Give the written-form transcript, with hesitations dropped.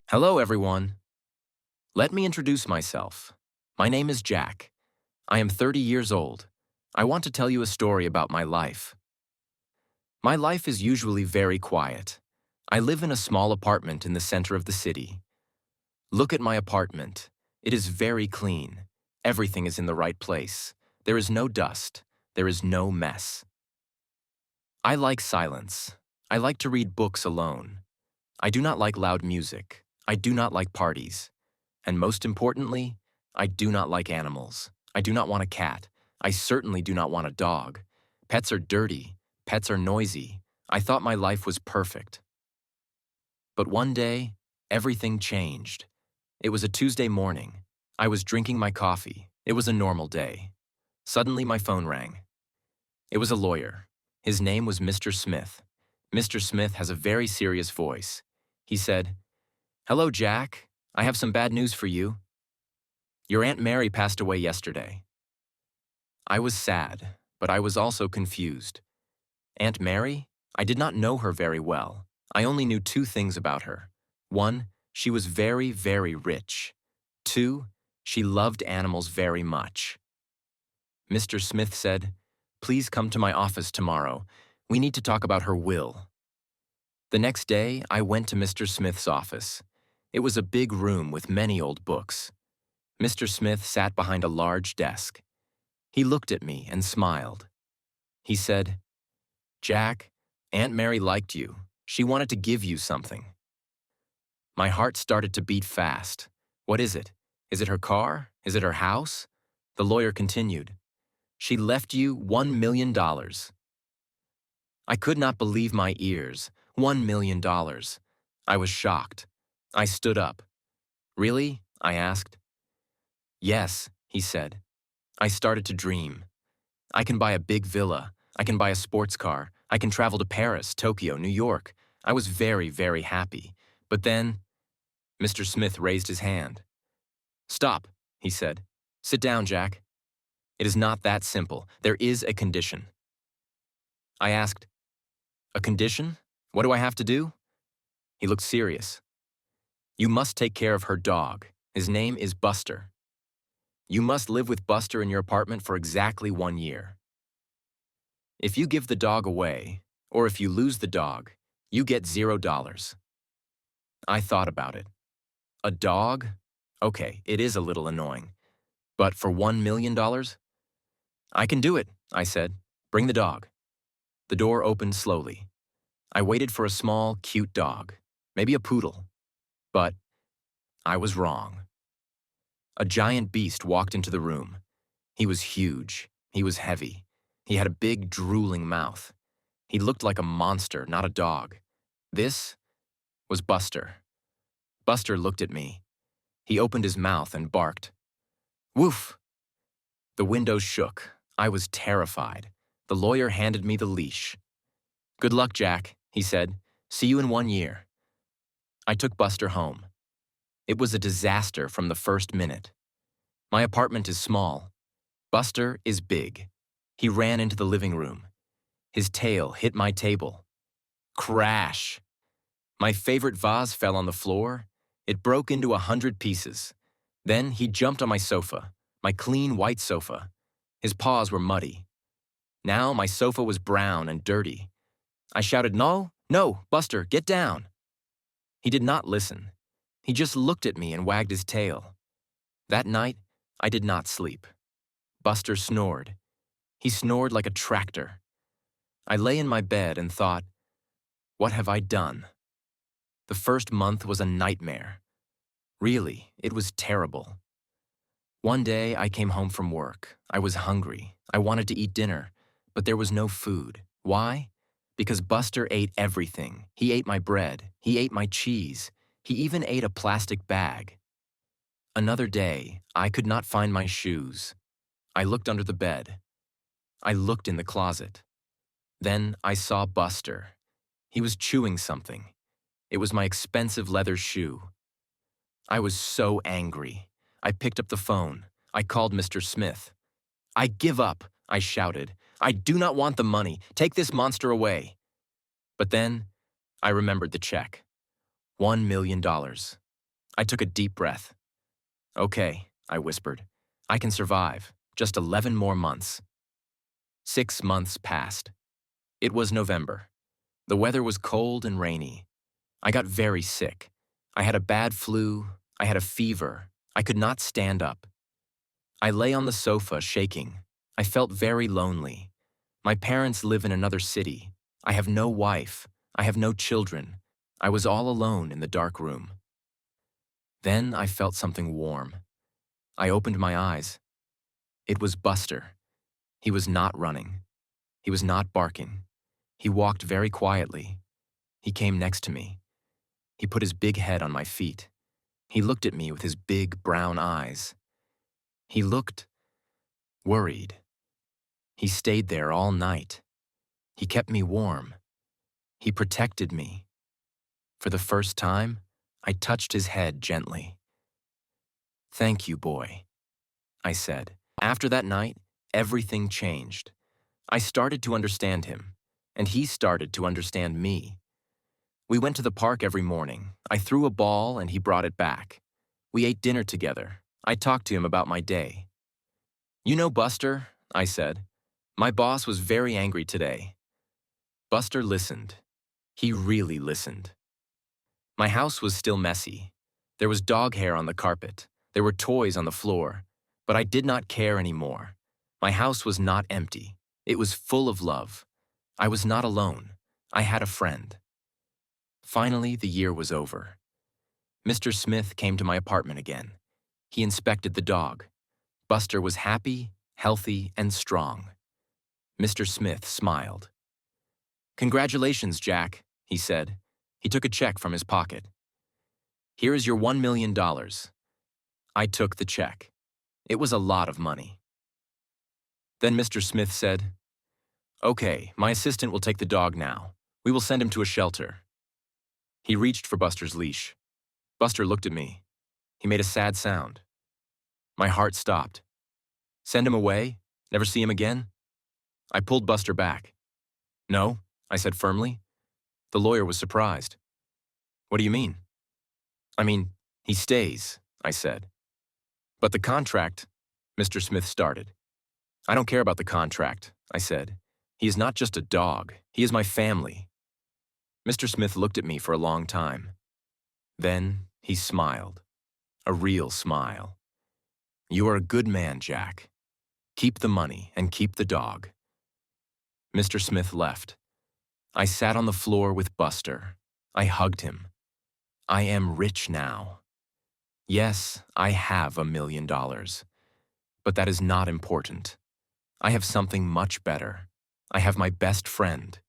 Hello, everyone. Let me introduce myself. My name is Jack. I am 30 years old. I want to tell you a story about my life. My life is usually very quiet. I live in a small apartment in the center of the city. Look at my apartment. It is very clean. Everything is in the right place. There is no dust. There is no mess. I like silence. I like to read books alone. I do not like loud music. I do not like parties. And most importantly, I do not like animals. I do not want a cat. I certainly do not want a dog. Pets are dirty. Pets are noisy. I thought my life was perfect. But one day, everything changed. It was a Tuesday morning. I was drinking my coffee. It was a normal day. Suddenly, my phone rang. It was a lawyer. His name was Mr. Smith. Mr. Smith has a very serious voice. He said, "Hello, Jack. I have some bad news for you. Your Aunt Mary passed away yesterday." I was sad, but I was also confused. Aunt Mary? I did not know her very well. I only knew two things about her. One, she was very, very rich. Two, she loved animals very much. Mr. Smith said, "Please come to my office tomorrow. We need to talk about her will." The next day, I went to Mr. Smith's office. It was a big room with many old books. Mr. Smith sat behind a large desk. He looked at me and smiled. He said, "Jack, Aunt Mary liked you. She wanted to give you something." My heart started to beat fast. What is it? Is it her car? Is it her house? The lawyer continued, "She left you $1 million. I could not believe my ears. $1 million. I was shocked. I stood up. "Really?" I asked. "Yes," he said. I started to dream. I can buy a big villa. I can buy a sports car. I can travel to Paris, Tokyo, New York. I was very, very happy. But then, Mr. Smith raised his hand. "Stop," he said. "Sit down, Jack. It is not that simple. There is a condition." I asked, "A condition? What do I have to do?" He looked serious. "You must take care of her dog. His name is Buster. You must live with Buster in your apartment for exactly 1 year. If you give the dog away, or if you lose the dog, you get $0. I thought about it. A dog? Okay, it is a little annoying. But for $1 million? "I can do it," I said. "Bring the dog." The door opened slowly. I waited for a small, cute dog, maybe a poodle. But I was wrong. A giant beast walked into the room. He was huge. He was heavy. He had a big, drooling mouth. He looked like a monster, not a dog. This was Buster. Buster looked at me. He opened his mouth and barked. Woof! The windows shook. I was terrified. The lawyer handed me the leash. "Good luck, Jack," he said. "See you in 1 year." I took Buster home. It was a disaster from the first minute. My apartment is small. Buster is big. He ran into the living room. His tail hit my table. Crash! My favorite vase fell on the floor. It broke into 100 pieces. Then he jumped on my sofa, my clean white sofa. His paws were muddy. Now my sofa was brown and dirty. I shouted, "No, no, Buster, get down." He did not listen. He just looked at me and wagged his tail. That night, I did not sleep. Buster snored. He snored like a tractor. I lay in my bed and thought, what have I done? The first month was a nightmare. Really, it was terrible. One day, I came home from work. I was hungry. I wanted to eat dinner, but there was no food. Why? Because Buster ate everything. He ate my bread. He ate my cheese. He even ate a plastic bag. Another day, I could not find my shoes. I looked under the bed. I looked in the closet. Then I saw Buster. He was chewing something. It was my expensive leather shoe. I was so angry. I picked up the phone. I called Mr. Smith. "I give up," I shouted. "I do not want the money. Take this monster away." But then, I remembered the check. $1 million. I took a deep breath. Okay, I whispered. I can survive. Just 11 more months. 6 months passed. It was November. The weather was cold and rainy. I got very sick. I had a bad flu. I had a fever. I could not stand up. I lay on the sofa, shaking. I felt very lonely. My parents live in another city. I have no wife. I have no children. I was all alone in the dark room. Then I felt something warm. I opened my eyes. It was Buster. He was not running. He was not barking. He walked very quietly. He came next to me. He put his big head on my feet. He looked at me with his big brown eyes. He looked worried. He stayed there all night. He kept me warm. He protected me. For the first time, I touched his head gently. "Thank you, boy," I said. After that night, everything changed. I started to understand him, and he started to understand me. We went to the park every morning. I threw a ball and he brought it back. We ate dinner together. I talked to him about my day. "You know, Buster," I said, "my boss was very angry today." Buster listened. He really listened. My house was still messy. There was dog hair on the carpet. There were toys on the floor. But I did not care anymore. My house was not empty. It was full of love. I was not alone. I had a friend. Finally, the year was over. Mr. Smith came to my apartment again. He inspected the dog. Buster was happy, healthy, and strong. Mr. Smith smiled. "Congratulations, Jack," he said. He took a check from his pocket. "Here is your $1 million. I took the check. It was a lot of money. Then Mr. Smith said, "Okay, my assistant will take the dog now. We will send him to a shelter." He reached for Buster's leash. Buster looked at me. He made a sad sound. My heart stopped. "Send him away? Never see him again?" I pulled Buster back. "No," I said firmly. The lawyer was surprised. "What do you mean?" "I mean, he stays," I said. "But the contract," Mr. Smith started. "I don't care about the contract," I said. "He is not just a dog. He is my family." Mr. Smith looked at me for a long time. Then he smiled. A real smile. "You are a good man, Jack. Keep the money and keep the dog." Mr. Smith left. I sat on the floor with Buster. I hugged him. I am rich now. Yes, I have $1 million. But that is not important. I have something much better. I have my best friend.